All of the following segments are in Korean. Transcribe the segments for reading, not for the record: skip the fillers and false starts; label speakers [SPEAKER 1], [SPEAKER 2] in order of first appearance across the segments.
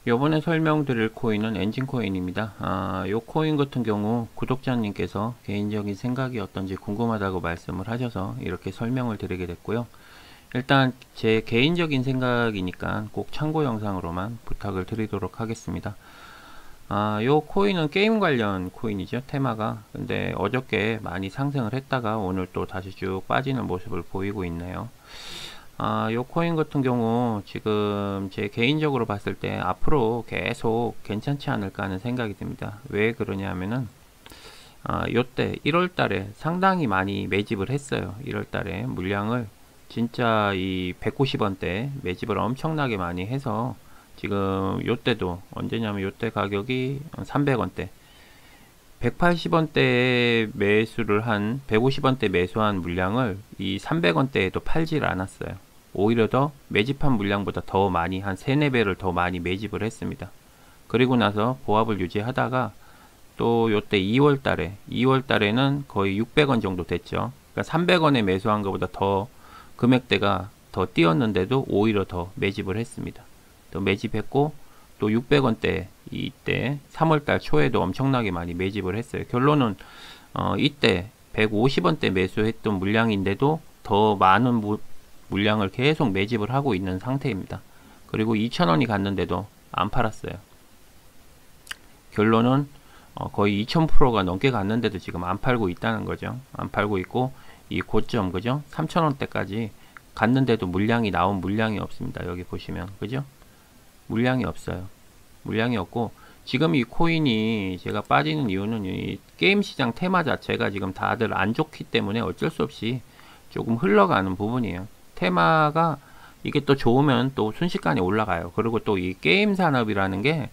[SPEAKER 1] 요번에 설명드릴 코인은 엔진 코인입니다. 요 코인 같은 경우 구독자님께서 개인적인 생각이 어떤지 궁금하다고 말씀을 하셔서 이렇게 설명을 드리게 됐고요. 일단 제 개인적인 생각이니까 꼭 참고 영상으로만 부탁을 드리도록 하겠습니다. 요 코인은 게임 관련 코인이죠. 테마가. 근데 어저께 많이 상승을 했다가 오늘 또 다시 쭉 빠지는 모습을 보이고 있네요. 요 코인 같은 경우 지금 제 개인적으로 봤을 때 앞으로 계속 괜찮지 않을까 하는 생각이 듭니다. 왜 그러냐면은 요때 1월 달에 상당히 많이 매집을 했어요. 1월 달에 물량을 진짜 이 190원대 매집을 엄청나게 많이 해서 지금 요때도 언제냐면 요때 가격이 300원대 180원대에 매수를 한 150원대 매수한 물량을 이 300원대에도 팔질 않았어요. 오히려 더 매집한 물량보다 더 많이 한 3, 4배를 더 많이 매집을 했습니다. 그리고 나서 보합을 유지하다가 또 요때 2월달에는 거의 600원 정도 됐죠. 그러니까 300원에 매수한 것보다 더 금액대가 더 뛰었는데도 오히려 더 매집을 했습니다. 더 매집했고 또 600원대 이때 3월달 초에도 엄청나게 많이 매집을 했어요. 결론은 이때 150원대 매수했던 물량인데도 더 많은 물량을 계속 매집을 하고 있는 상태입니다. 그리고 2,000원이 갔는데도 안 팔았어요. 결론은 거의 2000%가 넘게 갔는데도 지금 안 팔고 있다는 거죠. 안 팔고 있고 이 고점 그죠? 3,000원대까지 갔는데도 나온 물량이 없습니다. 여기 보시면 그죠? 물량이 없어요. 물량이 없고 지금 이 코인이 제가 빠지는 이유는 이 게임 시장 테마 자체가 지금 다들 안 좋기 때문에 어쩔 수 없이 조금 흘러가는 부분이에요. 테마가 이게 또 좋으면 또 순식간에 올라가요. 그리고 또 이 게임 산업이라는 게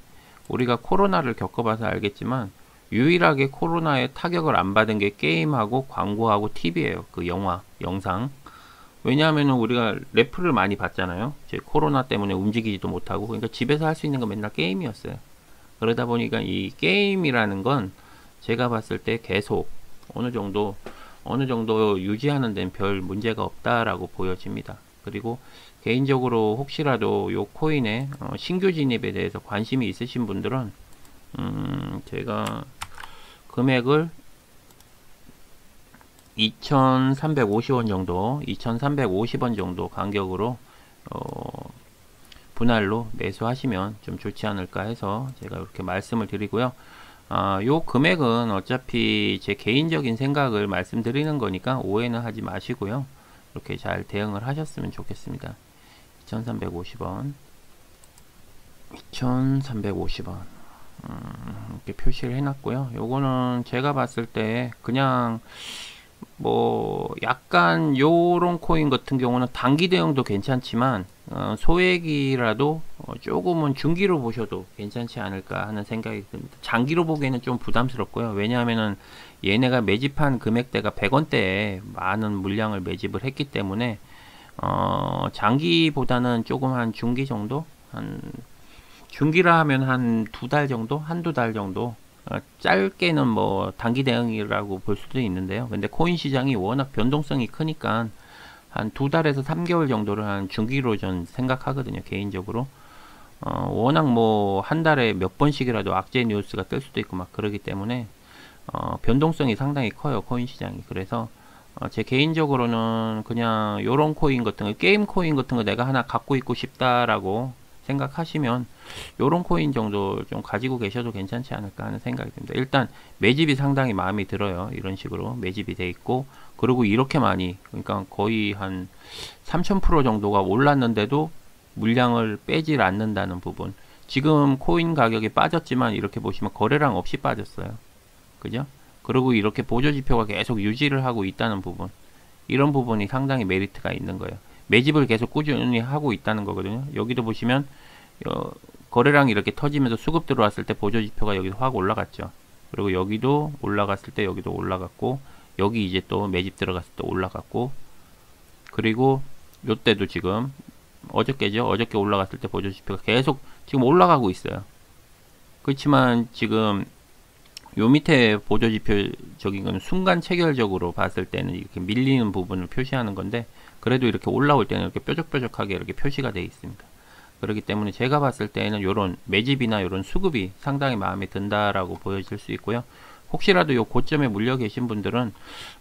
[SPEAKER 1] 우리가 코로나를 겪어봐서 알겠지만 유일하게 코로나에 타격을 안 받은 게 게임하고 광고하고 TV예요. 그 영상. 왜냐하면 우리가 래프를 많이 봤잖아요. 코로나 때문에 움직이지도 못하고 그러니까 집에서 할 수 있는 건 맨날 게임이었어요. 그러다 보니까 이 게임이라는 건 제가 봤을 때 계속 어느 정도 유지하는 데는 별 문제가 없다라고 보여집니다. 그리고 개인적으로 혹시라도 요 코인의 신규 진입에 대해서 관심이 있으신 분들은 제가 금액을 2,350원 정도 2,350원 정도 간격으로 분할로 매수하시면 좀 좋지 않을까 해서 제가 이렇게 말씀을 드리고요. 요 금액은 어차피 제 개인적인 생각을 말씀드리는 거니까 오해는 하지 마시고요. 이렇게 잘 대응을 하셨으면 좋겠습니다. 2,350원 2,350원 이렇게 표시를 해놨고요. 요거는 제가 봤을 때 그냥 뭐 약간 요런 코인 같은 경우는 단기 대응도 괜찮지만 소액이라도 조금은 중기로 보셔도 괜찮지 않을까 하는 생각이 듭니다. 장기로 보기에는 좀 부담스럽고요. 왜냐하면은 얘네가 매집한 금액대가 100원대에 많은 물량을 매집을 했기 때문에 장기보다는 조금 한 중기 정도 중기라 하면 한 2달 정도 한두 달 정도 짧게는 뭐 단기 대응이라고 볼 수도 있는데요. 근데 코인 시장이 워낙 변동성이 크니까 한 2달에서 3개월 정도를 한 중기로 전 생각하거든요. 개인적으로. 워낙 뭐 한 달에 몇 번씩이라도 악재 뉴스가 뜰 수도 있고 막 그러기 때문에 변동성이 상당히 커요. 코인 시장이. 그래서 제 개인적으로는 그냥 요런 코인 같은 거 게임 코인 같은 거 내가 하나 갖고 있고 싶다라고 생각하시면 요런 코인 정도 좀 가지고 계셔도 괜찮지 않을까 하는 생각이 듭니다. 일단 매집이 상당히 마음에 들어요. 이런 식으로 매집이 돼 있고 그리고 이렇게 많이 그러니까 거의 한 3000% 정도가 올랐는데도 물량을 빼질 않는다는 부분. 지금 코인 가격이 빠졌지만 이렇게 보시면 거래량 없이 빠졌어요. 그죠? 그리고 이렇게 보조지표가 계속 유지를 하고 있다는 부분. 이런 부분이 상당히 메리트가 있는 거예요. 매집을 계속 꾸준히 하고 있다는 거거든요. 여기도 보시면 거래량이 이렇게 터지면서 수급 들어왔을 때 보조지표가 여기서 확 올라갔죠. 그리고 여기도 올라갔을 때 여기도 올라갔고 여기 이제 또 매집 들어갔을 때 올라갔고 그리고 요때도 지금 어저께죠. 어저께 올라갔을 때 보조지표가 계속 지금 올라가고 있어요. 그렇지만 지금 요 밑에 보조지표적인 건 순간 체결적으로 봤을 때는 이렇게 밀리는 부분을 표시하는 건데 그래도 이렇게 올라올 때는 이렇게 뾰족뾰족하게 이렇게 표시가 되어 있습니다. 그렇기 때문에 제가 봤을 때는 요런 매집이나 요런 수급이 상당히 마음에 든다라고 보여질 수 있고요. 혹시라도 요 고점에 물려 계신 분들은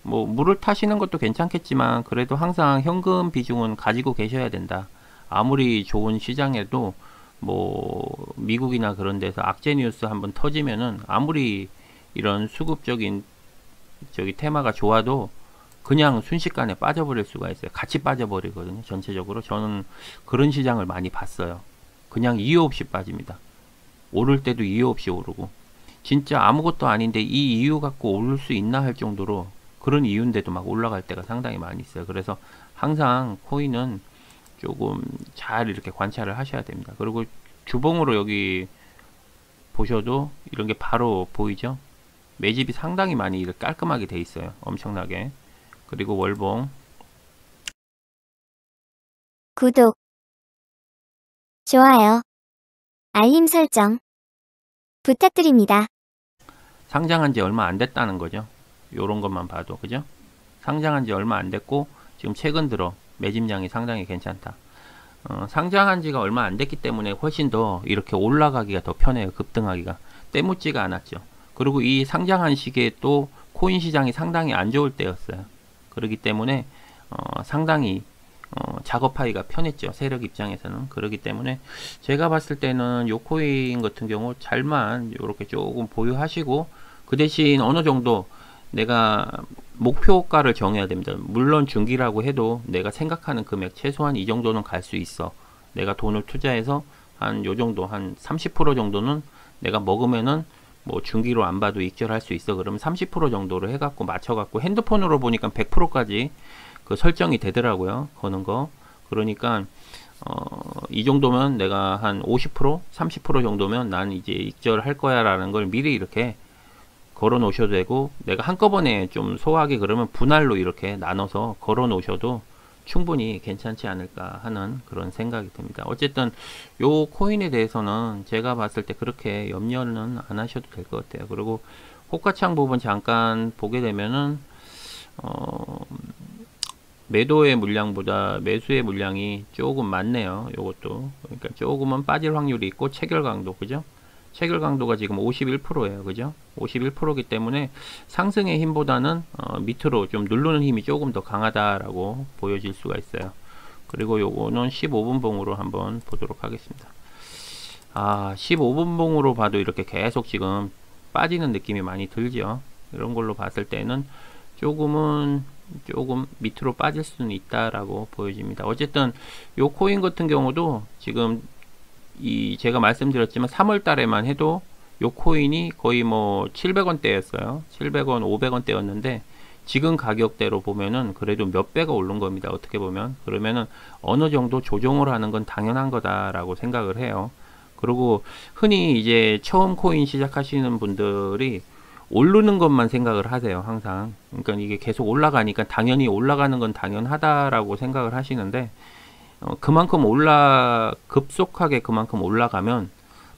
[SPEAKER 1] 뭐 물을 타시는 것도 괜찮겠지만 그래도 항상 현금 비중은 가지고 계셔야 된다. 아무리 좋은 시장에도 뭐 미국이나 그런 데서 악재 뉴스 한번 터지면은 아무리 이런 수급적인 저기 테마가 좋아도 그냥 순식간에 빠져버릴 수가 있어요. 같이 빠져버리거든요. 전체적으로 저는 그런 시장을 많이 봤어요. 그냥 이유 없이 빠집니다. 오를 때도 이유 없이 오르고, 진짜 아무것도 아닌데 이 이유 갖고 오를 수 있나 할 정도로 그런 이유인데도 막 올라갈 때가 상당히 많이 있어요. 그래서 항상 코인은 조금 잘 이렇게 관찰을 하셔야 됩니다. 그리고 주봉으로 여기 보셔도 이런 게 바로 보이죠? 매집이 상당히 많이 이렇게 깔끔하게 돼 있어요. 엄청나게. 그리고 월봉
[SPEAKER 2] 구독, 좋아요, 알림 설정 부탁드립니다.
[SPEAKER 1] 상장한 지 얼마 안 됐다는 거죠. 요런 것만 봐도 그죠? 상장한 지 얼마 안 됐고 지금 최근 들어 매집량이 상당히 괜찮다. 상장한 지가 얼마 안 됐기 때문에 훨씬 더 이렇게 올라가기가 더 편해요. 급등하기가 때묻지가 않았죠. 그리고 이 상장한 시기에 또 코인 시장이 상당히 안 좋을 때였어요. 그렇기 때문에 상당히 작업하기가 편했죠. 세력 입장에서는. 그렇기 때문에 제가 봤을 때는 요 코인 같은 경우 잘만 이렇게 조금 보유하시고 그 대신 어느 정도 내가 목표가를 정해야 됩니다. 물론 중기라고 해도 내가 생각하는 금액 최소한 이 정도는 갈 수 있어. 내가 돈을 투자해서 한 요 정도 한 30% 정도는 내가 먹으면은 뭐 중기로 안 봐도 익절할 수 있어. 그러면 30% 정도로 해갖고 맞춰갖고 핸드폰으로 보니까 100%까지 그 설정이 되더라고요. 거는 거. 그러니까 이 정도면 내가 한 50%, 30% 정도면 난 이제 익절할 거야라는 걸 미리 이렇게 걸어 놓으셔도 되고, 내가 한꺼번에 좀 소화하게 그러면 분할로 이렇게 나눠서 걸어 놓으셔도 충분히 괜찮지 않을까 하는 그런 생각이 듭니다. 어쨌든 요 코인에 대해서는 제가 봤을 때 그렇게 염려는 안 하셔도 될 것 같아요. 그리고 호가창 부분 잠깐 보게 되면은 매도의 물량보다 매수의 물량이 조금 많네요. 요것도 그러니까 조금은 빠질 확률이 있고, 체결 강도 그죠? 체결 강도가 지금 51%예요. 그죠? 51%이기 때문에 상승의 힘보다는 밑으로 좀 누르는 힘이 조금 더 강하다라고 보여질 수가 있어요. 그리고 요거는 15분 봉으로 한번 보도록 하겠습니다. 15분 봉으로 봐도 이렇게 계속 지금 빠지는 느낌이 많이 들죠. 이런 걸로 봤을 때는 조금 밑으로 빠질 수는 있다라고 보여집니다. 어쨌든 요 코인 같은 경우도 지금 제가 말씀드렸지만 3월 달에만 해도 요 코인이 거의 뭐 700원대였어요. 700원, 500원대였는데 지금 가격대로 보면은 그래도 몇 배가 오른 겁니다. 어떻게 보면. 그러면은 어느 정도 조정을 하는 건 당연한 거다라고 생각을 해요. 그리고 흔히 이제 처음 코인 시작하시는 분들이 오르는 것만 생각을 하세요. 항상. 그러니까 이게 계속 올라가니까 당연히 올라가는 건 당연하다라고 생각을 하시는데, 그만큼 급속하게 그만큼 올라가면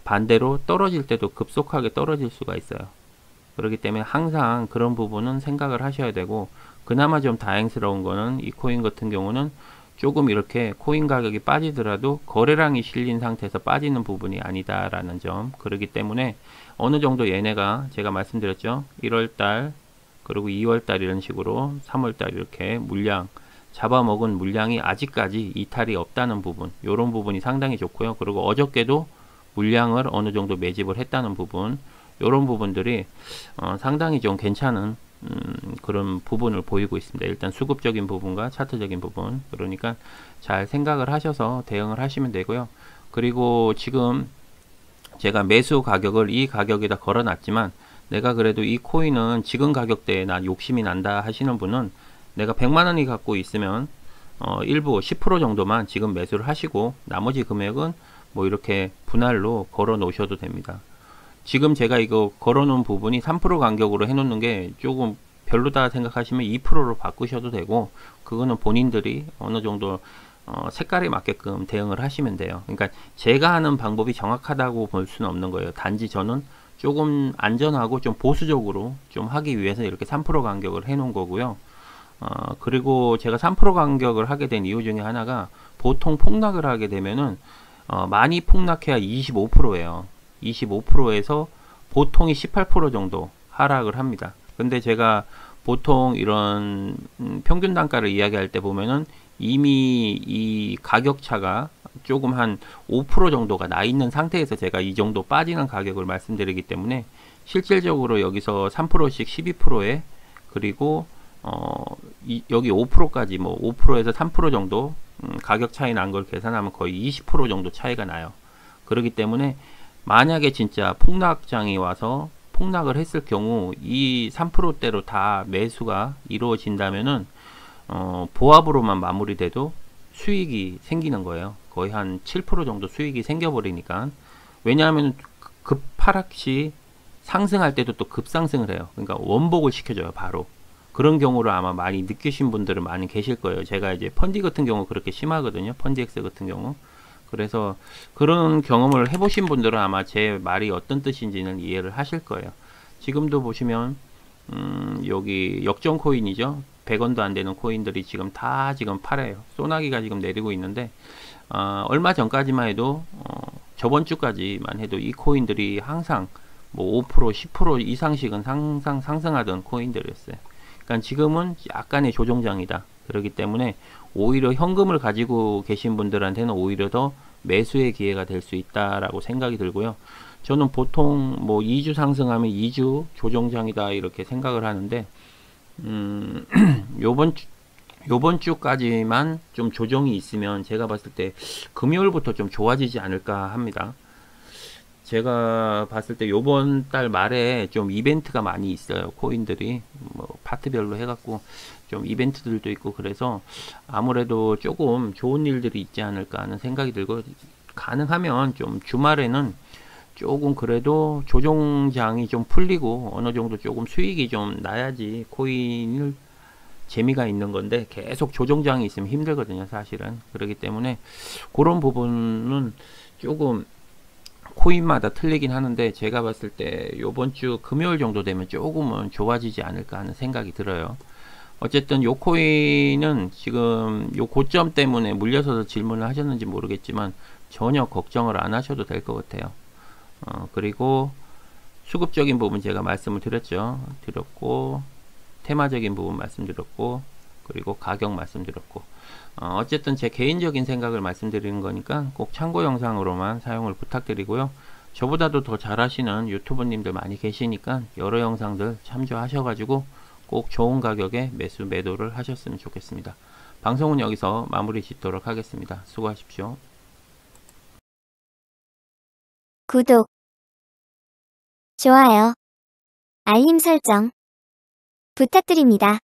[SPEAKER 1] 반대로 떨어질 때도 급속하게 떨어질 수가 있어요. 그렇기 때문에 항상 그런 부분은 생각을 하셔야 되고, 그나마 좀 다행스러운 거는 이 코인 같은 경우는 조금 이렇게 코인 가격이 빠지더라도 거래량이 실린 상태에서 빠지는 부분이 아니다라는 점. 그렇기 때문에 어느 정도 얘네가 제가 말씀드렸죠. 1월달 그리고 2월달 이런 식으로 3월달 이렇게 물량 잡아먹은 물량이 아직까지 이탈이 없다는 부분, 이런 부분이 상당히 좋고요. 그리고 어저께도 물량을 어느 정도 매집을 했다는 부분, 이런 부분들이 상당히 좀 괜찮은 그런 부분을 보이고 있습니다. 일단 수급적인 부분과 차트적인 부분, 그러니까 잘 생각을 하셔서 대응을 하시면 되고요. 그리고 지금 제가 매수 가격을 이 가격에다 걸어 놨지만, 내가 그래도 이 코인은 지금 가격대에 나 욕심이 난다 하시는 분은 내가 100만원이 갖고 있으면 일부 10% 정도만 지금 매수를 하시고 나머지 금액은 뭐 이렇게 분할로 걸어 놓으셔도 됩니다. 지금 제가 이거 걸어 놓은 부분이 3% 간격으로 해 놓는 게 조금 별로다 생각하시면 2%로 바꾸셔도 되고, 그거는 본인들이 어느 정도 색깔에 맞게끔 대응을 하시면 돼요. 그러니까 제가 하는 방법이 정확하다고 볼 수는 없는 거예요. 단지 저는 조금 안전하고 좀 보수적으로 좀 하기 위해서 이렇게 3% 간격을 해 놓은 거고요. 그리고 제가 3% 간격을 하게 된 이유 중에 하나가, 보통 폭락을 하게 되면은 많이 폭락해야 25%예요. 25%에서 보통이 18% 정도 하락을 합니다. 근데 제가 보통 이런 평균 단가를 이야기할 때 보면은 이미 이 가격 차가 조금 한 5% 정도가 나 있는 상태에서 제가 이 정도 빠지는 가격을 말씀드리기 때문에 실질적으로 여기서 3%씩 12%에 그리고 여기 5%까지 뭐 5%에서 3% 정도 가격 차이 난 걸 계산하면 거의 20% 정도 차이가 나요. 그렇기 때문에 만약에 진짜 폭락장이 와서 폭락을 했을 경우 이 3%대로 다 매수가 이루어진다면은 보합으로만 마무리돼도 수익이 생기는 거예요. 거의 한 7% 정도 수익이 생겨버리니까. 왜냐하면 급하락 시 상승할 때도 또 급상승을 해요. 그러니까 원복을 시켜줘요, 바로. 그런 경우를 아마 많이 느끼신 분들은 많이 계실 거예요. 제가 이제 펀디 같은 경우 그렇게 심하거든요. 펀디엑스 같은 경우. 그래서 그런 경험을 해보신 분들은 아마 제 말이 어떤 뜻인지는 이해를 하실 거예요. 지금도 보시면 여기 역전 코인이죠. 100원도 안 되는 코인들이 지금 다 지금 팔아요. 소나기가 지금 내리고 있는데 얼마 전까지만 해도 저번 주까지만 해도 이 코인들이 항상 뭐 5%, 10% 이상씩은 항상 상승하던 코인들이었어요. 그러니까 지금은 약간의 조정장이다. 그렇기 때문에 오히려 현금을 가지고 계신 분들한테는 오히려 더 매수의 기회가 될 수 있다라고 생각이 들고요. 저는 보통 뭐 2주 상승하면 2주 조정장이다 이렇게 생각을 하는데 요번 주 요번 주까지만 좀 조정이 있으면 제가 봤을 때 금요일부터 좀 좋아지지 않을까 합니다. 제가 봤을 때 요번 달 말에 좀 이벤트가 많이 있어요. 코인들이 뭐 파트별로 해갖고 좀 이벤트들도 있고 그래서 아무래도 조금 좋은 일들이 있지 않을까 하는 생각이 들고 가능하면 좀 주말에는 조금 그래도 조종장이 좀 풀리고 어느 정도 조금 수익이 좀 나야지 코인을 재미가 있는 건데 계속 조종장이 있으면 힘들거든요, 사실은. 그렇기 때문에 그런 부분은 조금 코인마다 틀리긴 하는데 제가 봤을 때 요번 주 금요일 정도 되면 조금은 좋아지지 않을까 하는 생각이 들어요. 어쨌든 요 코인은 지금 요 고점 때문에 물려서도 질문을 하셨는지 모르겠지만 전혀 걱정을 안 하셔도 될 것 같아요. 그리고 수급적인 부분 제가 말씀을 드렸고 테마적인 부분 말씀드렸고 그리고 가격 말씀드렸고 어쨌든 제 개인적인 생각을 말씀드리는 거니까 꼭 참고 영상으로만 사용을 부탁드리고요. 저보다도 더 잘하시는 유튜버님들 많이 계시니까 여러 영상들 참조하셔가지고 꼭 좋은 가격에 매수 매도를 하셨으면 좋겠습니다. 방송은 여기서 마무리 짓도록 하겠습니다. 수고하십시오.
[SPEAKER 2] 구독, 좋아요, 알림 설정 부탁드립니다.